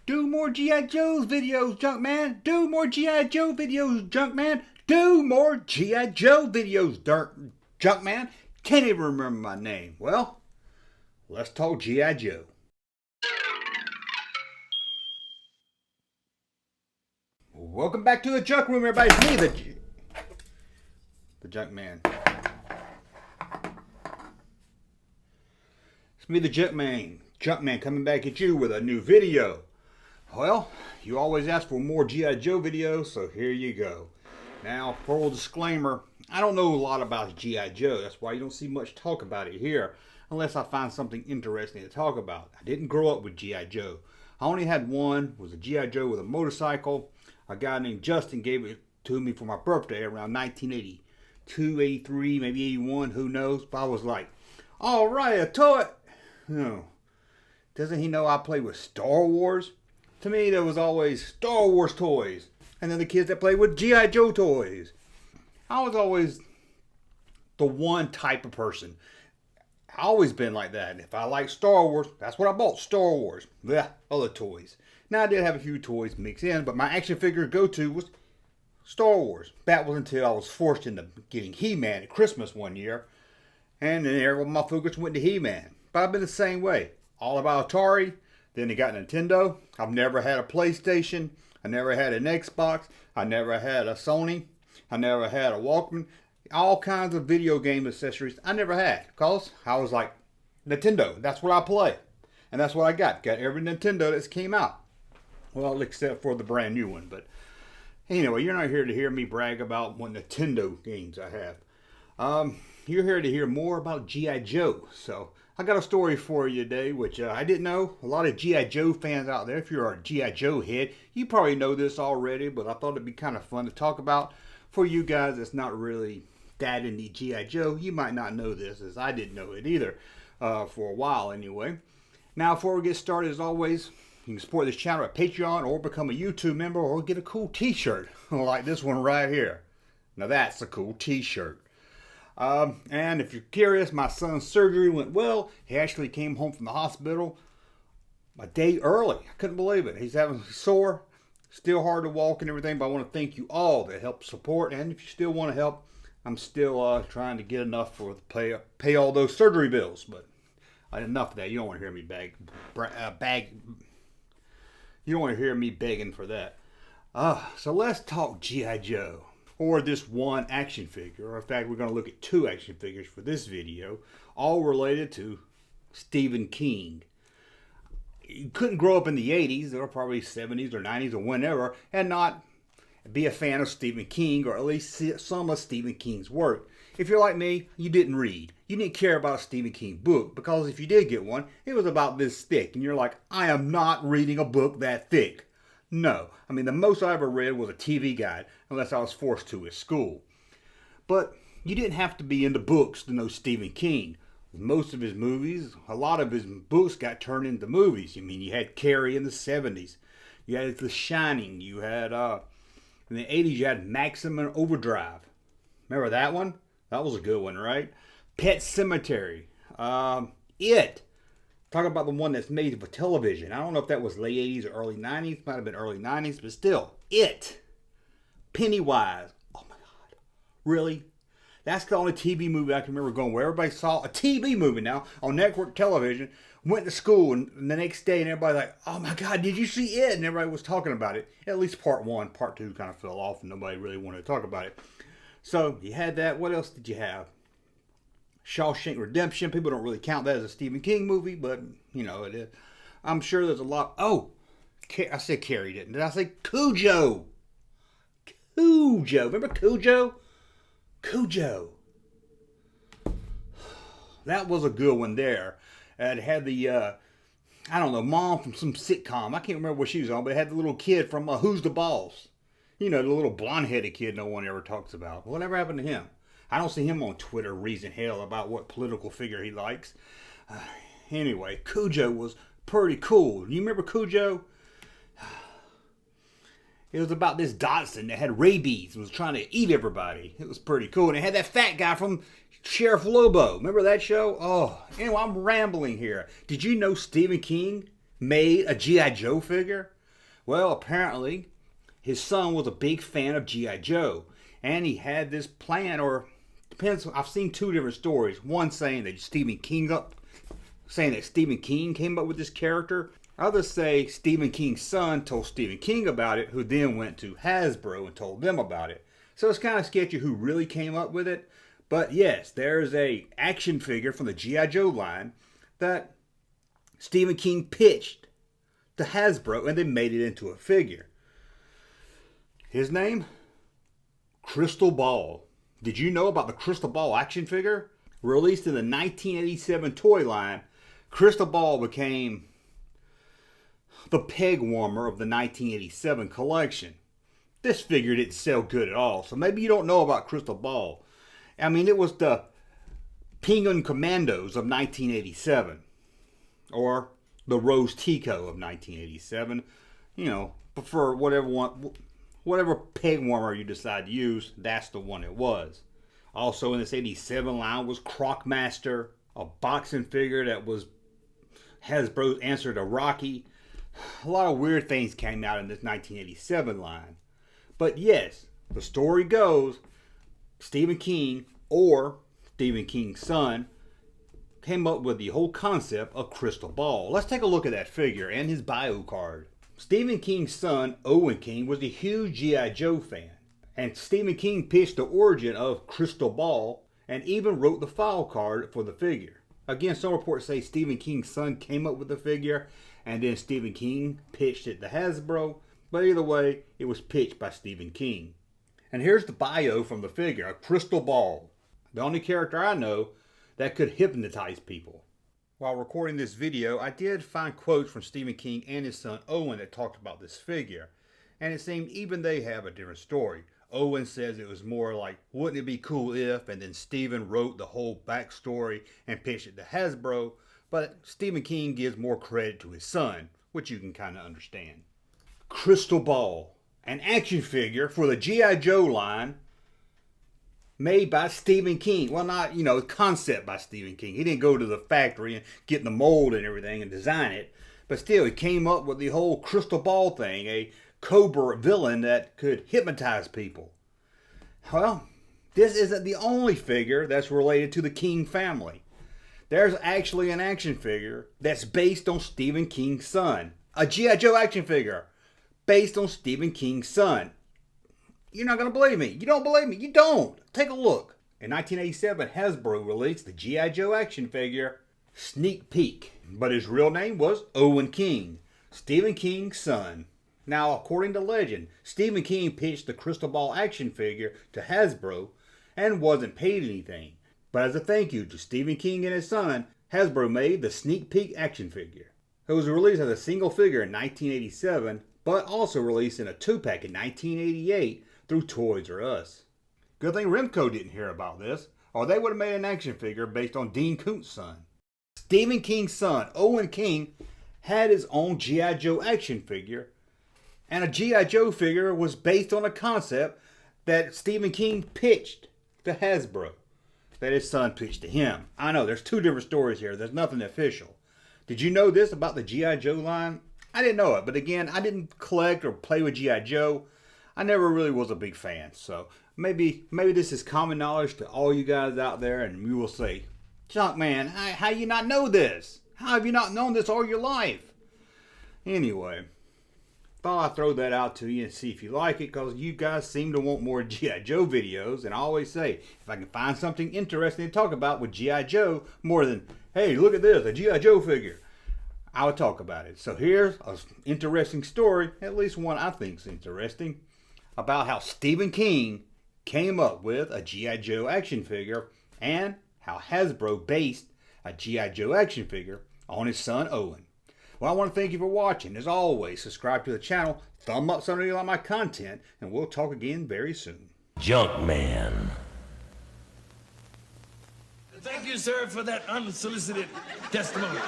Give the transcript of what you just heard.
Do more G.I. Joe's videos, Junkman. Do more G.I. Joe videos, Junkman. Do more G.I. Joe videos, Junkman. Can't even remember my name. Well, let's talk G.I. Joe. Welcome back to the Junk Room, everybody. It's me, the Junkman. It's me, the Junkman, coming back at you with a new video. Well, you always ask for more G.I. Joe videos, so here you go. Now, full disclaimer, I don't know a lot about G.I. Joe. That's why you don't see much talk about it here, unless I find something interesting to talk about. I didn't grow up with G.I. Joe. I only had one, was a G.I. Joe with a motorcycle. A guy named Justin gave it to me for my birthday around 1982, 83, maybe 81, who knows. But I was like, all right, a toy. No. Doesn't he know I play with Star Wars? To me, there was always Star Wars toys. And then the kids that played with G.I. Joe toys. I was always the one type of person. I always been like that. If I like Star Wars, that's what I bought, Star Wars. Yeah, other toys. Now, I did have a few toys mixed in, but my action figure go-to was Star Wars. That was until I was forced into getting He-Man at Christmas one year. And then all my focus went to He-Man. But I've been the same way. All about Atari. Then they got Nintendo. I've never had a PlayStation. I never had an Xbox. I never had a Sony. I never had a Walkman. All kinds of video game accessories I never had. Because I was like, Nintendo, that's what I play. And that's what I got. Got every Nintendo that's came out. Well, except for the brand new one. But anyway, you're not here to hear me brag about what Nintendo games I have. You're here to hear more about G.I. Joe. So I got a story for you today, which I didn't know. A lot of G.I. Joe fans out there, if you're a G.I. Joe head, you probably know this already, but I thought it'd be kind of fun to talk about. For you guys that's not really that into G.I. Joe, you might not know this, as I didn't know it either, for a while anyway. Now, before we get started, as always, you can support this channel at Patreon or become a YouTube member or get a cool t-shirt like this one right here. Now that's a cool t-shirt. And if you're curious, my son's surgery went well. He actually came home from the hospital a day early. I couldn't believe it. He's having sore, still hard to walk and everything, but I want to thank you all that help support. And if you still want to help, I'm still trying to get enough for pay all those surgery bills. But enough of that. You don't want to hear me You don't want to hear me begging for that. So let's talk G.I. Joe. Or this one action figure. Or in fact, we're going to look at two action figures for this video. All related to Stephen King. You couldn't grow up in the 80s, or probably 70s or 90s or whenever, and not be a fan of Stephen King, or at least see some of Stephen King's work. If you're like me, you didn't read. You didn't care about a Stephen King book, because if you did get one, it was about this thick. And you're like, I am not reading a book that thick. No. I mean, the most I ever read was a TV guide, unless I was forced to at school. But you didn't have to be into books to know Stephen King. Most of his movies, a lot of his books got turned into movies. I mean, you had Carrie in the 70s. You had The Shining. You had, in the 80s, you had Maximum Overdrive. Remember that one? That was a good one, right? Pet Sematary. It. Talk about the one that's made for television. I don't know if that was late 80s or early 90s. Might have been early 90s, but still. It. Pennywise. Oh my God. Really? That's the only TV movie I can remember going where everybody saw a TV movie now on network television, went to school, and the next day, and everybody's like, oh my God, did you see it? And everybody was talking about it. At least part one. Part two kind of fell off, and nobody really wanted to talk about it. So, you had that. What else did you have? Shawshank Redemption. People don't really count that as a Stephen King movie, but, you know, it is. I'm sure there's a lot. Oh, I said Carrie, didn't I? Say Cujo. Cujo. Remember Cujo? Cujo. That was a good one there. It had the, I don't know, mom from some sitcom. I can't remember what she was on, but it had the little kid from Who's the Boss? You know, the little blonde-headed kid no one ever talks about. Whatever happened to him? I don't see him on Twitter raising hell about what political figure he likes. Anyway, Cujo was pretty cool. You remember Cujo? It was about this Dotson that had rabies and was trying to eat everybody. It was pretty cool. And it had that fat guy from Sheriff Lobo. Remember that show? Oh, anyway, I'm rambling here. Did you know Stephen King made a G.I. Joe figure? Well, apparently his son was a big fan of G.I. Joe, and he had this plan, or depends. I've seen two different stories. One saying that Stephen King came up with this character. Others say Stephen King's son told Stephen King about it, who then went to Hasbro and told them about it. So it's kind of sketchy who really came up with it. But yes, there's a action figure from the G.I. Joe line that Stephen King pitched to Hasbro, and they made it into a figure. His name? Crystal Ball. Did you know about the Crystal Ball action figure? Released in the 1987 toy line, Crystal Ball became the peg warmer of the 1987 collection. This figure didn't sell good at all, so maybe you don't know about Crystal Ball. I mean, it was the Penguin Commandos of 1987, or the Rose Tico of 1987. You know, prefer whatever peg warmer you decide to use, that's the one it was. Also in this 87 line was Croc Master, a boxing figure that was Hasbro's answer to Rocky. A lot of weird things came out in this 1987 line. But yes, the story goes, Stephen King, or Stephen King's son, came up with the whole concept of Crystal Ball. Let's take a look at that figure and his bio card. Stephen King's son, Owen King, was a huge G.I. Joe fan, and Stephen King pitched the origin of Crystal Ball and even wrote the file card for the figure. Again, some reports say Stephen King's son came up with the figure and then Stephen King pitched it to Hasbro, but either way, it was pitched by Stephen King. And here's the bio from the figure, a Crystal Ball, the only character I know that could hypnotize people. While recording this video, I did find quotes from Stephen King and his son Owen that talked about this figure, and it seemed even they have a different story. Owen says it was more like, wouldn't it be cool if, and then Stephen wrote the whole backstory and pitched it to Hasbro, but Stephen King gives more credit to his son, which you can kind of understand. Crystal Ball, an action figure for the G.I. Joe line, made by Stephen King. Well, not, concept by Stephen King. He didn't go to the factory and get the mold and everything and design it. But still, he came up with the whole Crystal Ball thing, a Cobra villain that could hypnotize people. Well, this isn't the only figure that's related to the King family. There's actually an action figure that's based on Stephen King's son. A G.I. Joe action figure based on Stephen King's son. You're not going to believe me. You don't believe me. You don't. Take a look. In 1987, Hasbro released the G.I. Joe action figure Sneak Peek, but his real name was Owen King, Stephen King's son. Now, according to legend, Stephen King pitched the Crystal Ball action figure to Hasbro and wasn't paid anything. But as a thank you to Stephen King and his son, Hasbro made the Sneak Peek action figure. It was released as a single figure in 1987, but also released in a 2-pack in 1988 through Toys R Us. Good thing Remco didn't hear about this, or they would have made an action figure based on Dean Koontz' son. Stephen King's son, Owen King, had his own G.I. Joe action figure, and a G.I. Joe figure was based on a concept that Stephen King pitched to Hasbro, that his son pitched to him. I know, there's two different stories here. There's nothing official. Did you know this about the G.I. Joe line? I didn't know it, but again, I didn't collect or play with G.I. Joe. I never really was a big fan, so maybe this is common knowledge to all you guys out there, and you will say, Junkman, how you not know this? How have you not known this all your life? Anyway, thought I'd throw that out to you and see if you like it, because you guys seem to want more G.I. Joe videos, and I always say, if I can find something interesting to talk about with G.I. Joe, more than, hey, look at this, a G.I. Joe figure, I would talk about it. So here's an interesting story, at least one I think is interesting, about how Stephen King came up with a G.I. Joe action figure and how Hasbro based a G.I. Joe action figure on his son Owen. Well, I want to thank you for watching. As always, subscribe to the channel, thumb up some of you like my content, and we'll talk again very soon. Junkman. Thank you, sir, for that unsolicited testimony.